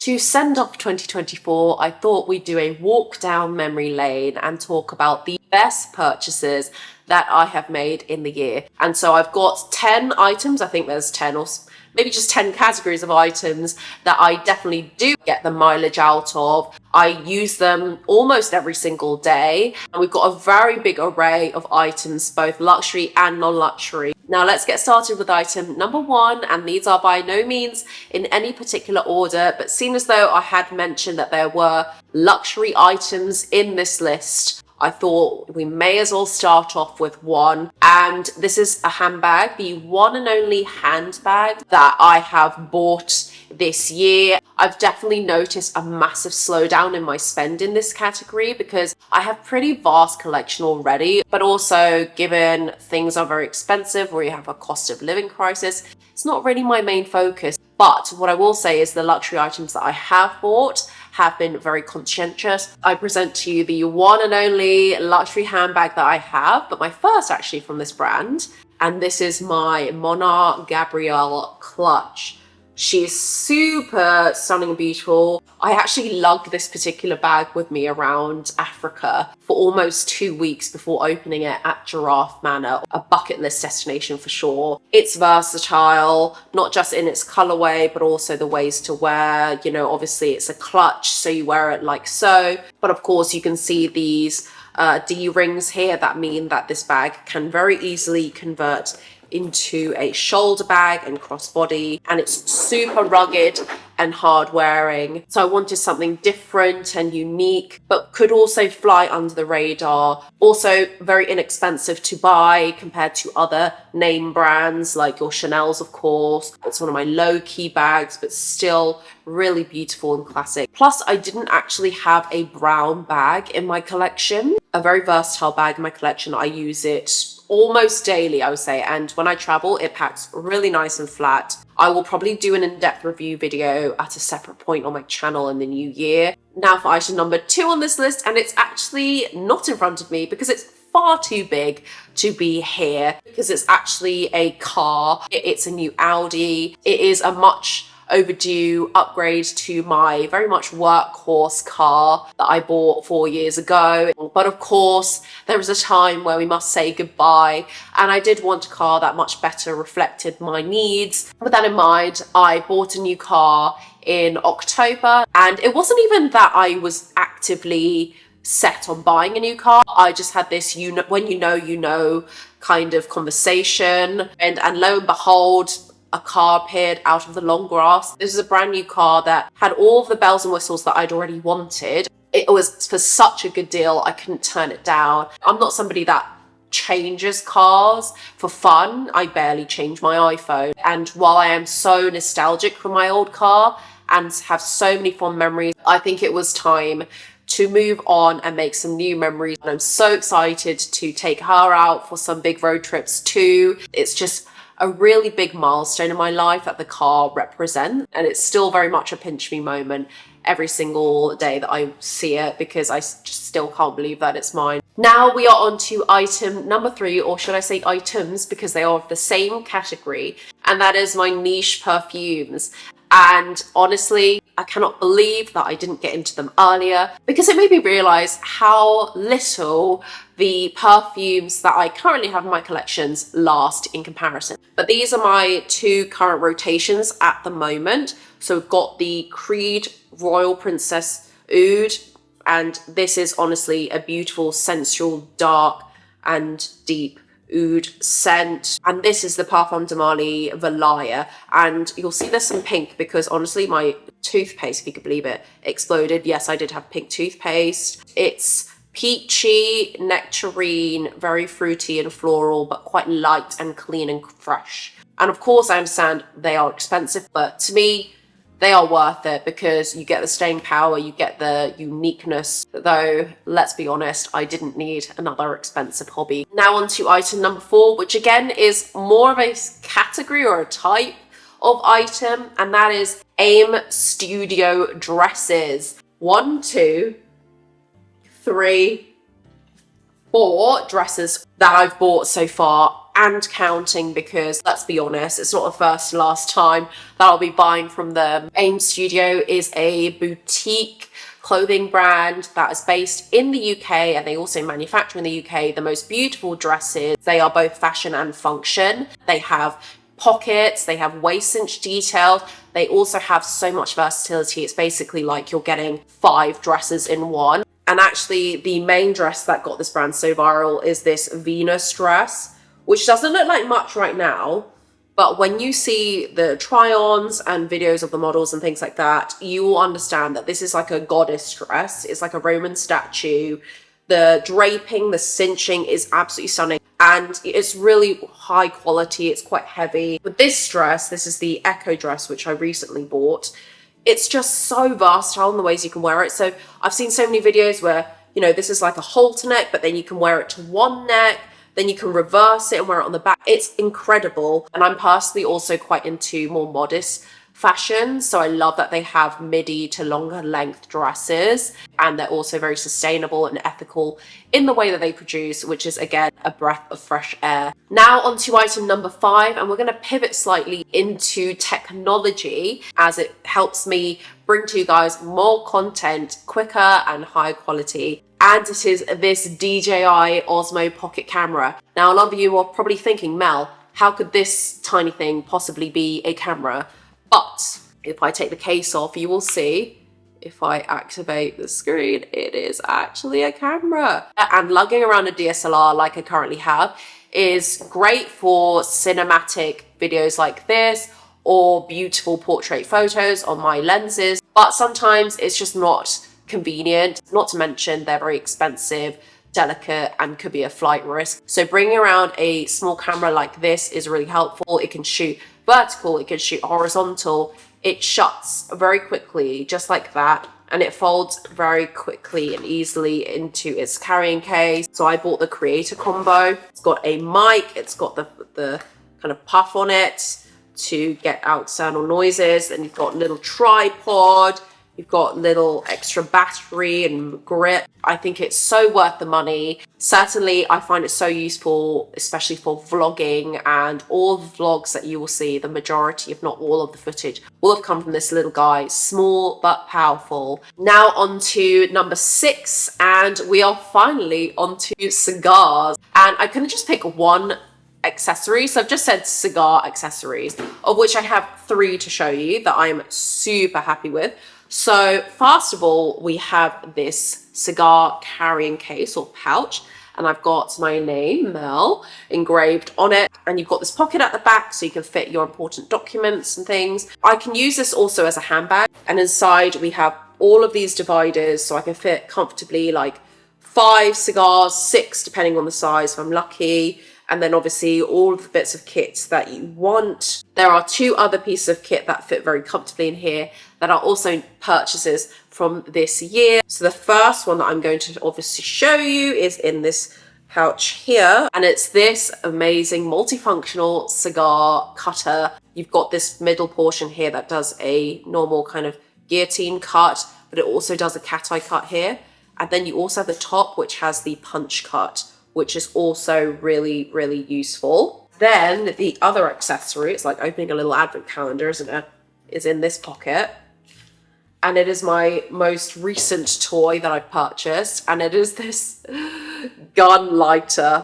To send off 2024, I thought we'd do a walk down memory lane and talk about the best purchases that I have made in the year. And so I've got 10 items, I think there's 10 or maybe just 10 categories of items that I definitely do get the mileage out of. I use them almost every single day. And we've got a very big array of items, both luxury and non-luxury. Now let's get started with item number 1, and these are by no means in any particular order, but seeing as though I had mentioned that there were luxury items in this list, I thought we may as well start off with one. And this is a handbag, the one and only handbag that I have bought this year. I've definitely noticed a massive slowdown in my spend in this category because I have pretty vast collection already, but also given things are very expensive or you have a cost of living crisis, it's not really my main focus. But what I will say is the luxury items that I have bought have been very conscientious. I present to you the one and only luxury handbag that I have, but my first actually from this brand. And this is my Monarch Gabrielle clutch. She's super stunning and beautiful. I actually lugged this particular bag with me around Africa for almost 2 weeks before opening it at Giraffe Manor, a bucket list destination for sure. It's versatile, not just in its colorway, but also the ways to wear. You know, obviously it's a clutch, so you wear it like so. But of course you can see these D-rings here that mean that this bag can very easily convert into a shoulder bag and crossbody, and it's super rugged and hard wearing. So I wanted something different and unique, but could also fly under the radar. Also very inexpensive to buy compared to other name brands like your Chanel's, of course. It's one of my low-key bags, but still really beautiful and classic. Plus, I didn't actually have a brown bag in my collection, a very versatile bag in my collection. I use it almost daily, I would say, and when I travel it packs really nice and flat. I will probably do an in-depth review video at a separate point on my channel in the new year. Now for item number 2 on this list, and it's actually not in front of me because it's far too big to be here, because it's actually a car. It's a new Audi. It is a much overdue upgrade to my very much workhorse car that I bought 4 years ago. But of course, there was a time where we must say goodbye, and I did want a car that much better reflected my needs. With that in mind, I bought a new car in October, and it wasn't even that I was actively set on buying a new car. I just had this when you know kind of conversation, and lo and behold, a car appeared out of the long grass. This is a brand new car that had all of the bells and whistles that I'd already wanted. It was for such a good deal, I couldn't turn it down. I'm not somebody that changes cars for fun. I barely change my iPhone. And while I am so nostalgic for my old car and have so many fond memories, I think it was time to move on and make some new memories. And I'm so excited to take her out for some big road trips too. It's just a really big milestone in my life that the car represents, and it's still very much a pinch me moment every single day that I see it, because I just still can't believe that it's mine. Now we are on to item number 3, or should I say items, because they are of the same category, and that is my niche perfumes. And honestly, I cannot believe that I didn't get into them earlier, because it made me realize how little the perfumes that I currently have in my collections last in comparison. But these are my 2 current rotations at the moment. So we've got the Creed Royal Princess Oud, and this is honestly a beautiful, sensual, dark and deep oud scent. And this is the Parfum de Marly Valaya, and you'll see there's some pink because honestly my toothpaste, if you could believe it, exploded. Yes, I did have pink toothpaste. It's peachy, nectarine, very fruity and floral, but quite light and clean and fresh. And of course I understand they are expensive, but to me they are worth it because you get the staying power, you get the uniqueness. Though, let's be honest, I didn't need another expensive hobby. Now on to item number 4, which again is more of a category or a type of item, and that is AIM Studio dresses. 1, 2, 3, 4 dresses that I've bought so far, and counting, because let's be honest, it's not the first and last time that I'll be buying from them. AIM Studio is a boutique clothing brand that is based in the UK, and they also manufacture in the UK the most beautiful dresses. They are both fashion and function. They have pockets, they have waist cinch details. They also have so much versatility. It's basically like you're getting 5 dresses in one. And actually the main dress that got this brand so viral is this Venus dress, which doesn't look like much right now, but when you see the try-ons and videos of the models and things like that, you will understand that this is like a goddess dress. It's like a Roman statue. The draping, the cinching is absolutely stunning, and it's really high quality. It's quite heavy. But this dress, this is the Echo dress, which I recently bought. It's just so versatile in the ways you can wear it. So I've seen so many videos where, you know, this is like a halter neck, but then you can wear it to one neck, then you can reverse it and wear it on the back. It's incredible. And I'm personally also quite into more modest fashion, so I love that they have midi to longer length dresses, and they're also very sustainable and ethical in the way that they produce, which is again a breath of fresh air. Now on to item number 5, and we're going to pivot slightly into technology, as it helps me bring to you guys more content quicker and higher quality. And it is this DJI Osmo Pocket camera. Now a lot of you are probably thinking, Mel, how could this tiny thing possibly be a camera? But if I take the case off, you will see, if I activate the screen, it is actually a camera. And lugging around a DSLR like I currently have is great for cinematic videos like this, or beautiful portrait photos on my lenses. But sometimes it's just not convenient, not to mention they're very expensive, delicate, and could be a flight risk. So bringing around a small camera like this is really helpful. It can shoot vertical, it can shoot horizontal. It shuts very quickly, just like that, and it folds very quickly and easily into its carrying case. So I bought the creator combo. It's got a mic, it's got the kind of puff on it to get out external noises, and you've got a little tripod. You've got little extra battery and grip. I think it's so worth the money. Certainly, I find it so useful, especially for vlogging, and all the vlogs that you will see, the majority, if not all of the footage, will have come from this little guy. Small but powerful. Now on to number 6, and we are finally onto cigars. And I couldn't just pick one accessory, so I've just said cigar accessories, of which I have 3 to show you that I'm super happy with. So first of all, we have this cigar carrying case or pouch, and I've got my name, Mel, engraved on it. And you've got this pocket at the back so you can fit your important documents and things. I can use this also as a handbag, and inside we have all of these dividers so I can fit comfortably like 5 cigars, 6 depending on the size if I'm lucky. And then obviously all of the bits of kit that you want. There are 2 other pieces of kit that fit very comfortably in here that are also purchases from this year. So the first one that I'm going to obviously show you is in this pouch here, and it's this amazing multifunctional cigar cutter. You've got this middle portion here that does a normal kind of guillotine cut, but it also does a cat-eye cut here. And then you also have the top, which has the punch cut, which is also really, really useful. Then the other accessory, it's like opening a little advent calendar, isn't it? Is in this pocket. And it is my most recent toy that I've purchased, and it is this gun lighter.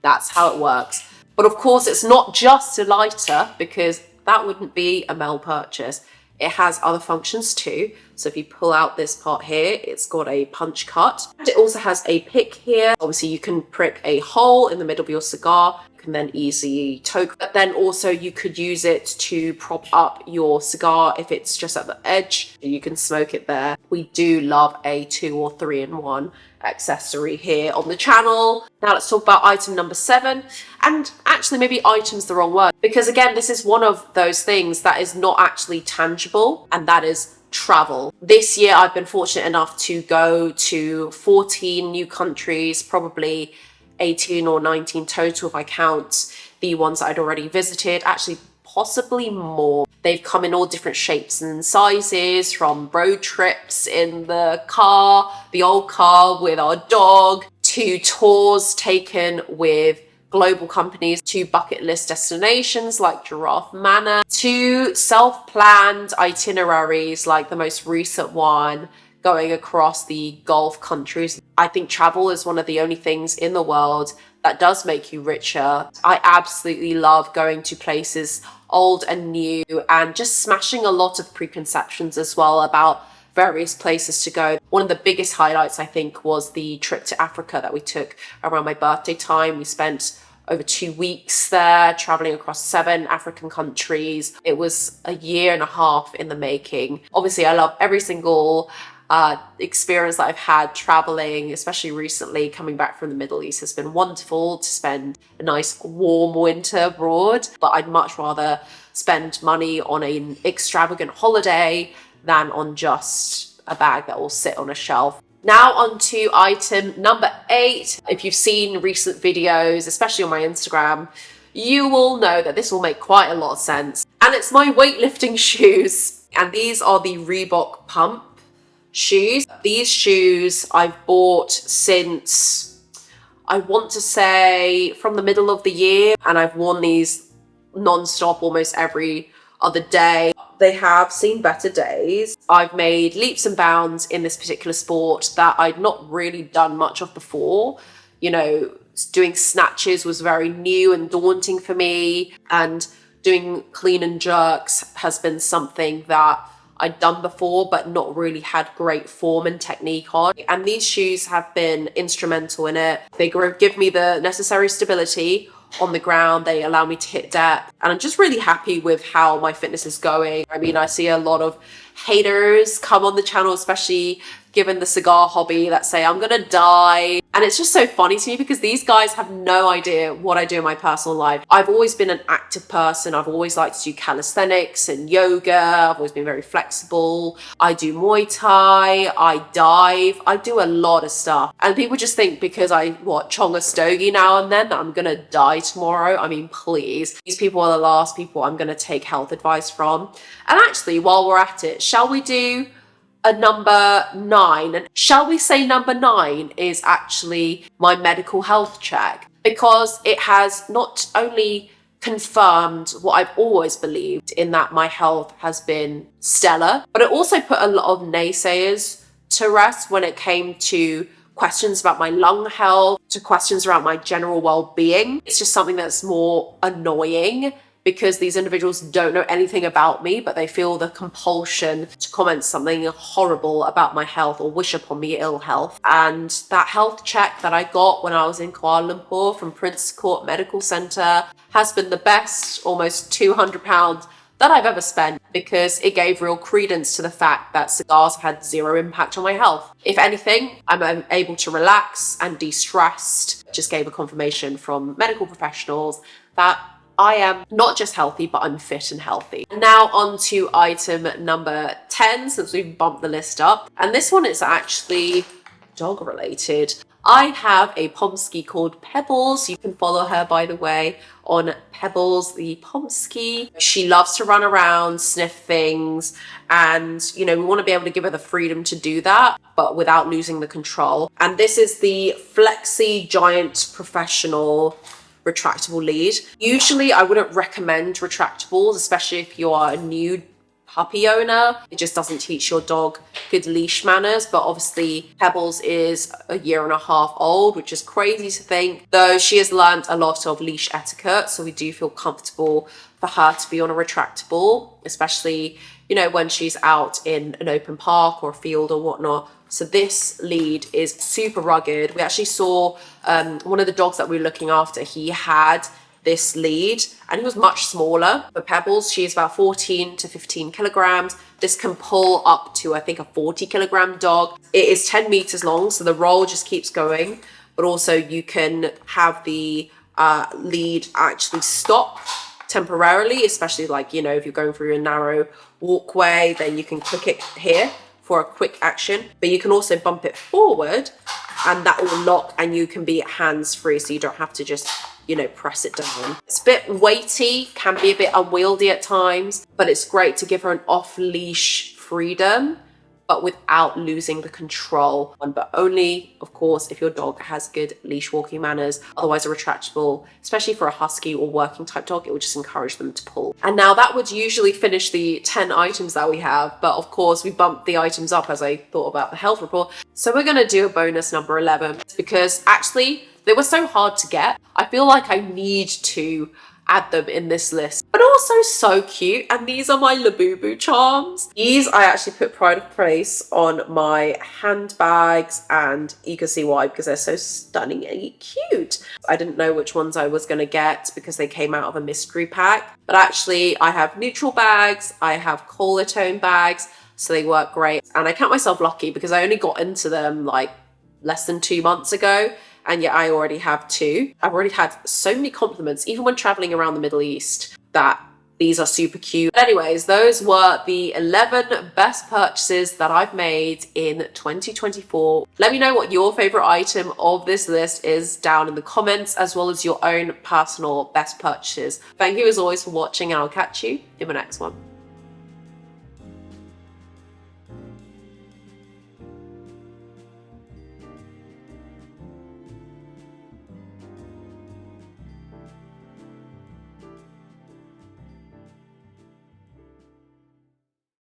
That's how it works. But of course, it's not just a lighter, because that wouldn't be a Mel purchase. It has other functions too. So if you pull out this part here, it's got a punch cut. And it also has a pick here. Obviously you can prick a hole in the middle of your cigar. You can then easily toke. But then also you could use it to prop up your cigar if it's just at the edge. You can smoke it there. We do love a 2 or 3-in-1 accessory here on the channel. Now let's talk about item number 7, and actually maybe item's the wrong word, because again this is one of those things that is not actually tangible, and that is travel. This year I've been fortunate enough to go to 14 new countries, probably 18 or 19 total if I count the ones that I'd already visited, actually possibly more. They've come in all different shapes and sizes, from road trips in the car, the old car with our dog, to tours taken with global companies, to bucket list destinations like Giraffe Manor, to self-planned itineraries like the most recent one going across the Gulf countries. I think travel is one of the only things in the world that does make you richer. I absolutely love going to places old and new and just smashing a lot of preconceptions as well about various places to go. One of the biggest highlights, I think, was the trip to Africa that we took around my birthday time. We spent over 2 weeks there, traveling across 7 African countries. It was a year and a half in the making. Obviously, I love every single experience that I've had traveling, especially recently coming back from the Middle East. Has been wonderful to spend a nice warm winter abroad, but I'd much rather spend money on an extravagant holiday than on just a bag that will sit on a shelf. Now on to item number 8. If you've seen recent videos, especially on my Instagram, you will know that this will make quite a lot of sense. And it's my weightlifting shoes. And these are the Reebok Pump shoes. These shoes I've bought since, I want to say, from the middle of the year. And I've worn these non-stop almost every other day. They have seen better days. I've made leaps and bounds in this particular sport that I'd not really done much of before. You know, doing snatches was very new and daunting for me, and doing clean and jerks has been something that I'd done before but not really had great form and technique on. And these shoes have been instrumental in it. They give me the necessary stability on the ground. They allow me to hit depth, and I'm just really happy with how my fitness is going. I mean, I see a lot of haters come on the channel, especially given the cigar hobby, that say I'm gonna die. And it's just so funny to me because these guys have no idea what I do in my personal life. I've always been an active person. I've always liked to do calisthenics and yoga. I've always been very flexible. I do Muay Thai, I dive, I do a lot of stuff. And people just think because I, chong a stogie now and then, that I'm gonna die tomorrow. I mean, please. These people are the last people I'm gonna take health advice from. And actually, while we're at it, shall we do a number 9? And shall we say number 9 is actually my medical health check, because it has not only confirmed what I've always believed in that my health has been stellar, but it also put a lot of naysayers to rest when it came to questions about my lung health, to questions around my general well-being. It's just something that's more annoying because these individuals don't know anything about me, but they feel the compulsion to comment something horrible about my health or wish upon me ill health. And that health check that I got when I was in Kuala Lumpur from Prince Court Medical Centre has been the best, almost £200 that I've ever spent, because it gave real credence to the fact that cigars had zero impact on my health. If anything, I'm able to relax and de-stressed. Just gave a confirmation from medical professionals that I am not just healthy, but I'm fit and healthy. Now on to item number 10, since we've bumped the list up. And this one is actually dog related. I have a Pomsky called Pebbles. You can follow her, by the way, on Pebbles the Pomsky. She loves to run around, sniff things, and you know, we want to be able to give her the freedom to do that, but without losing the control. And this is the Flexi Giant Professional retractable lead. Usually I wouldn't recommend retractables, especially if you are a new puppy owner. It just doesn't teach your dog good leash manners. But obviously Pebbles is a year and a half old, which is crazy to think, though she has learned a lot of leash etiquette, so we do feel comfortable for her to be on a retractable, especially, you know, when she's out in an open park or a field or whatnot. So this lead is super rugged. We actually saw one of the dogs that we were looking after, he had this lead and he was much smaller. For Pebbles, she is about 14 to 15 kilograms. This can pull up to, I think, a 40 kilogram dog. It is 10 meters long, so the roll just keeps going, but also you can have the lead actually stop temporarily, especially like, you know, if you're going through a narrow walkway, then you can click it here for a quick action, but you can also bump it forward and that will lock and you can be hands-free, so you don't have to just, you know, press it down. It's a bit weighty, can be a bit unwieldy at times, but it's great to give her an off-leash freedom but without losing the control. But only, of course, if your dog has good leash walking manners. Otherwise, a retractable, especially for a husky or working type dog, it would just encourage them to pull. And now that would usually finish the 10 items that we have, but of course we bumped the items up as I thought about the health report. So we're gonna do a bonus number 11 because actually they were so hard to get. I feel like I need to add them in this list, but also so cute. And these are my Labubu charms. These I actually put pride of place on my handbags, and you can see why, because they're so stunningly cute. I didn't know which ones I was gonna get because they came out of a mystery pack, but actually I have neutral bags, I have collar tone bags, so they work great. And I count myself lucky because I only got into them like less than 2 months ago, and yet I already have 2. I've already had so many compliments, even when traveling around the Middle East, that these are super cute. But anyways, those were the 11 best purchases that I've made in 2024. Let me know what your favorite item of this list is down in the comments, as well as your own personal best purchases. Thank you as always for watching, and I'll catch you in my next one.